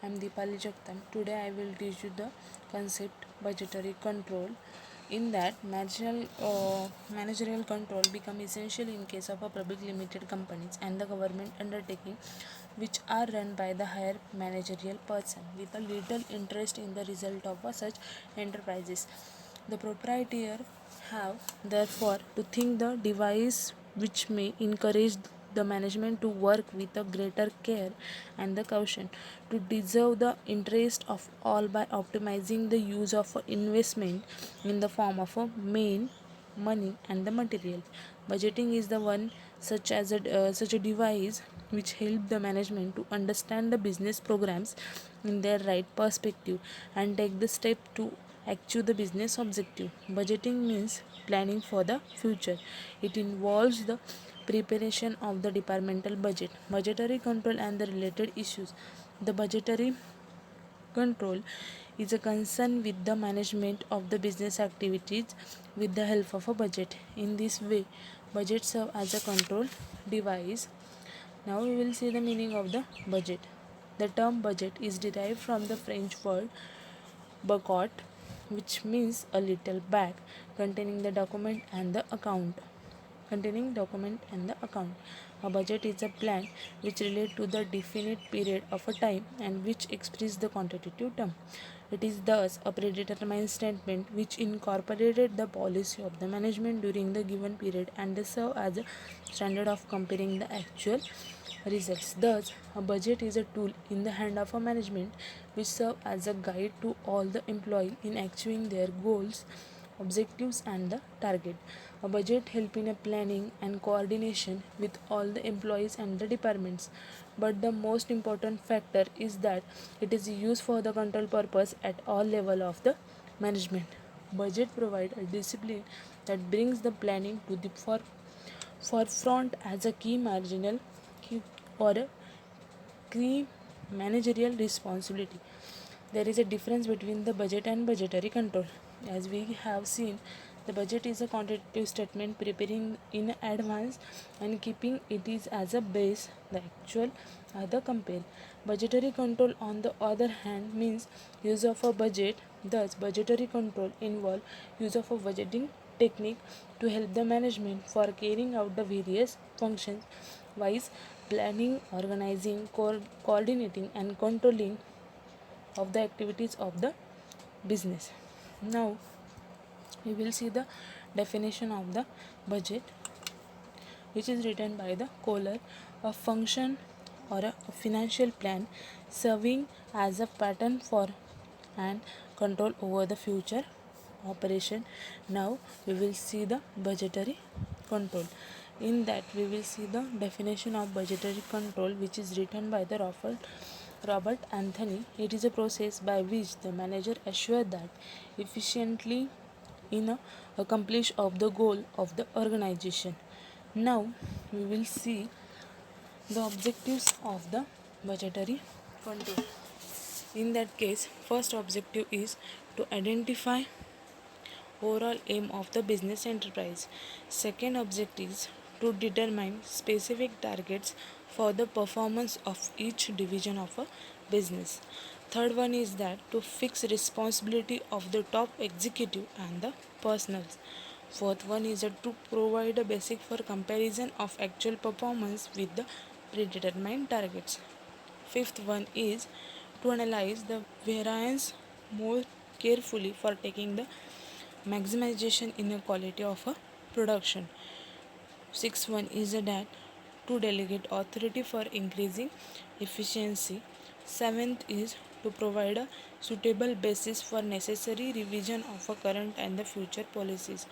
I'm Deepali Jagtam. Today I will teach you the concept budgetary control. In that, managerial control become essential in case of a public limited companies and the government undertaking, which are run by the higher managerial person with a little interest in the result of such enterprises. The proprietor have therefore to think the device which may encourage the management to work with a greater care and the caution to deserve the interest of all by optimizing the use of investment in the form of a main money and the material. Budgeting is the one such a device which help the management to understand the business programs in their right perspective and take the step to achieve the business objective. Budgeting means planning for the future. It involves the preparation of the departmental budget, budgetary control, and the related issues. The budgetary control is a concern with the management of the business activities with the help of a budget. In this way, budget serve as a control device. Now we will see the meaning of the budget. The term budget is derived from the French word budget, which means a little bag containing the document and the account. Containing document and the account. A budget is a plan which relate to the definite period of a time and which express the quantitative term. It is thus a predetermined statement which incorporated the policy of the management during the given period and they serve as a standard of comparing the actual results. Thus, a budget is a tool in the hand of a management which serve as a guide to all the employee in achieving their goals, objectives and the target. A budget help in a planning and coordination with all the employees and the departments. But the most important factor is that it is used for the control purpose at all level of the management. Budget provide a discipline that brings the planning to the forefront as a key or a key managerial responsibility. There is a difference between the budget and budgetary control. As we have seen, the budget is a quantitative statement preparing in advance and keeping it is as a base the actual other compare. Budgetary control on the other hand means use of a budget. Thus budgetary control involve use of a budgeting technique to help the management for carrying out the various functions wise planning, organizing, coordinating and controlling of the activities of the business. Now we will see the definition of the budget, which is written by the Kohler, a function or a financial plan serving as a pattern for and control over the future operation. Now we will see the budgetary control. In that we will see the definition of budgetary control, which is written by the Robert Anthony. It is a process by which the manager assures that efficiently in accomplish of the goal of the organization. Now we will see the objectives of the budgetary control. In that case, first objective is to identify overall aim of the business enterprise. Second objective is to determine specific targets for the performance of each division of a business. Third one is that to fix responsibility of the top executive and the personals. Fourth one is that to provide a basic for comparison of actual performance with the predetermined targets. Fifth one is to analyze the variance more carefully for taking the maximization in the quality of a production. Sixth one is that to delegate authority for increasing efficiency. Seventh is to provide a suitable basis for necessary revision of a current and the future policies.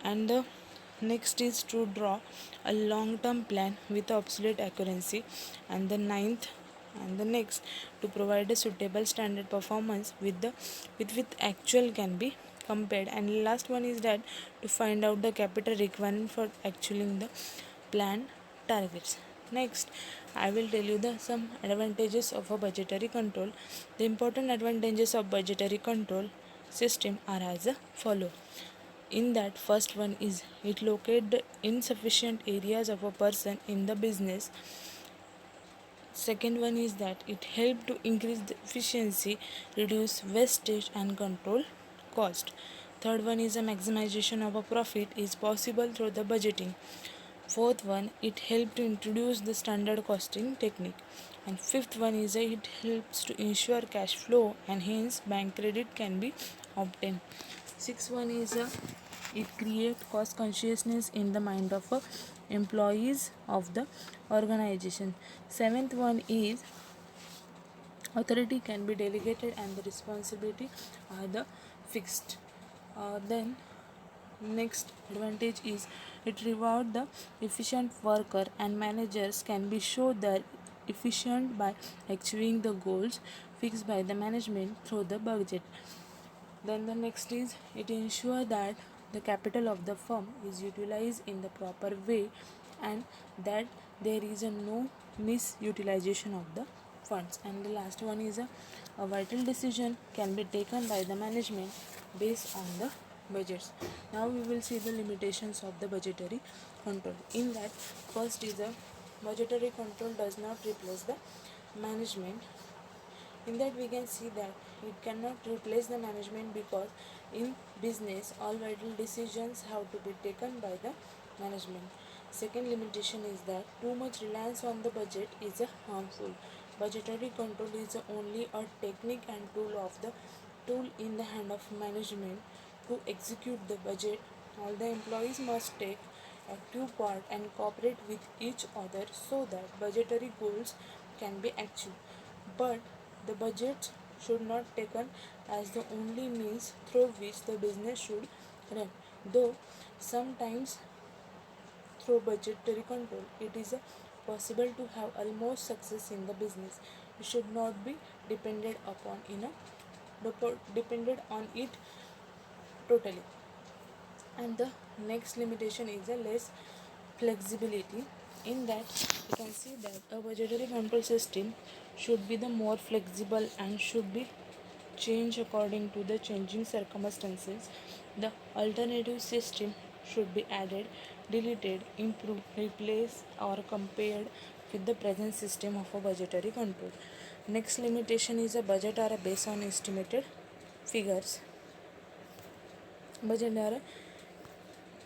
And the next is to draw a long-term plan with absolute accuracy. And the ninth and the next to provide a suitable standard performance with actual can be compared. And last one is that to find out the capital requirement for actually the planned targets. Next, I will tell you the some advantages of a budgetary control. The important advantages of budgetary control system are as follow. In that, first one is it locate the insufficient areas of a person in the business Second one is that it helped to increase the efficiency, reduce wastage and control cost. Third one is a maximization of a profit is possible through the budgeting. Fourth one, it helped to introduce the standard costing technique. And fifth one is it helps to ensure cash flow and hence bank credit can be obtained. Sixth one is it create cost consciousness in the mind of employees of the organization. Seventh one is authority can be delegated and the responsibility are the fixed. Then next advantage is it reward the efficient worker and managers can be show that efficient by achieving the goals fixed by the management through the budget. Then the next is it ensure that the capital of the firm is utilized in the proper way and that there is a no misutilization of the funds. And the last one is a vital decision can be taken by the management based on the budgets. Now we will see the limitations of the budgetary control. In that, first is a budgetary control does not replace the management. In that we can see that it cannot replace the management because in business all vital decisions have to be taken by the management. Second limitation is that too much reliance on the budget is a harmful. Budgetary control is only a technique and tool in the hand of management to execute the budget. All the employees must take active part and cooperate with each other so that budgetary goals can be achieved. But the budget should not taken as the only means through which the business should run. Though sometimes through budgetary control it is possible to have almost success in the business. You should not be dependent on it totally. And the next limitation is a less flexibility. In that you can see that a budgetary control system should be the more flexible and should be changed according to the changing circumstances. The alternative system should be added, deleted, improved, replaced or compared with the present system of a budgetary control. Next limitation is a budget are based on estimated figures. Budget are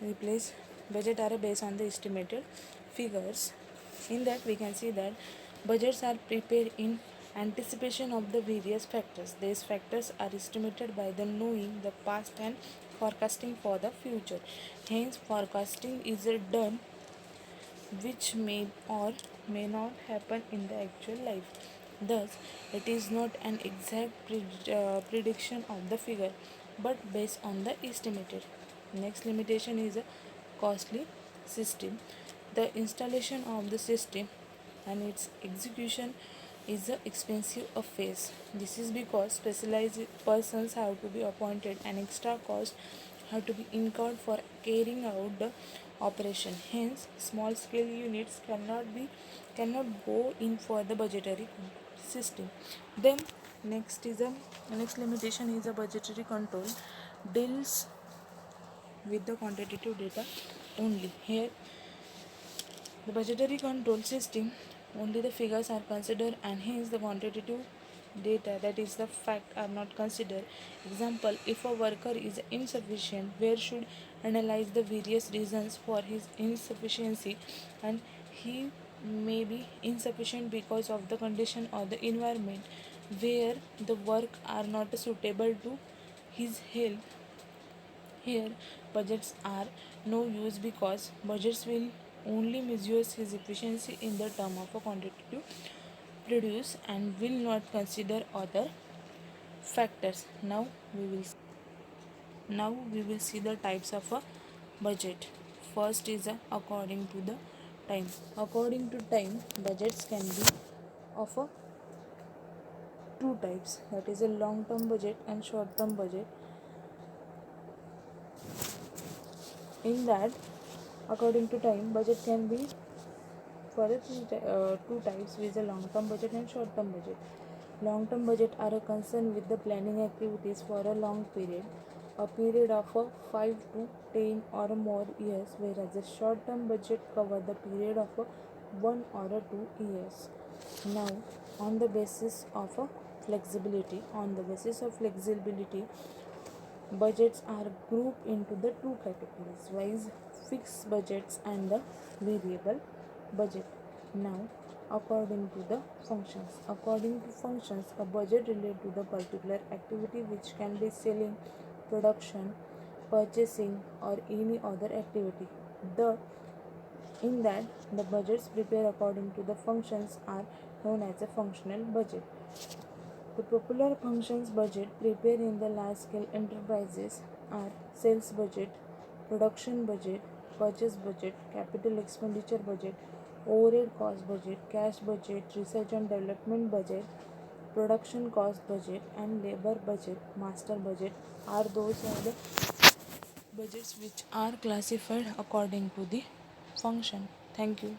replace budget are based on the estimated figures. In that we can see that budgets are prepared in anticipation of the various factors. These factors are estimated by the knowing the past and forecasting for the future. Hence forecasting is done which may or may not happen in the actual life. Thus, it is not an exact prediction of the figure but based on the estimated. Next limitation is a costly system. The installation of the system and its execution is a expensive phase. This is because specialized persons have to be appointed and extra costs have to be incurred for carrying out the operation. Hence, small scale units cannot go in for the budgetary system. Then next limitation is a budgetary control deals with the quantitative data only. Here the budgetary control system only the figures are considered and hence the quantitative data that is the fact are not considered. Example, if a worker is insufficient, where should analyze the various reasons for his insufficiency and he may be insufficient because of the condition or the environment where the work are not suitable to his health. Here, budgets are no use because budgets will only measure his efficiency in the term of a quantity to produce and will not consider other factors. Now we will see the types of a budget. First is according to the time. According to time, budgets can be of a two types, that is a long term budget and short term budget. In that, according to time, budget can be for the two types, with a long term budget and short term budget. Long term budget are a concern with the planning activities for a long period, a period of 5 to 10 or more years, whereas the short term budget cover the period of 1 or 2 years. Now, on the basis of flexibility, budgets are grouped into the two categories, wise fixed budgets and the variable budget. Now, according to functions, a budget relates to the particular activity which can be selling, production, purchasing, or any other activity. The in that the budgets prepared according to the functions are known as a functional budget. The popular functions budget prepared in the large scale enterprises are sales budget, production budget, purchase budget, capital expenditure budget, overhead cost budget, cash budget, research and development budget, production cost budget, and labor budget. Master budget are the budgets which are classified according to the function. Thank you.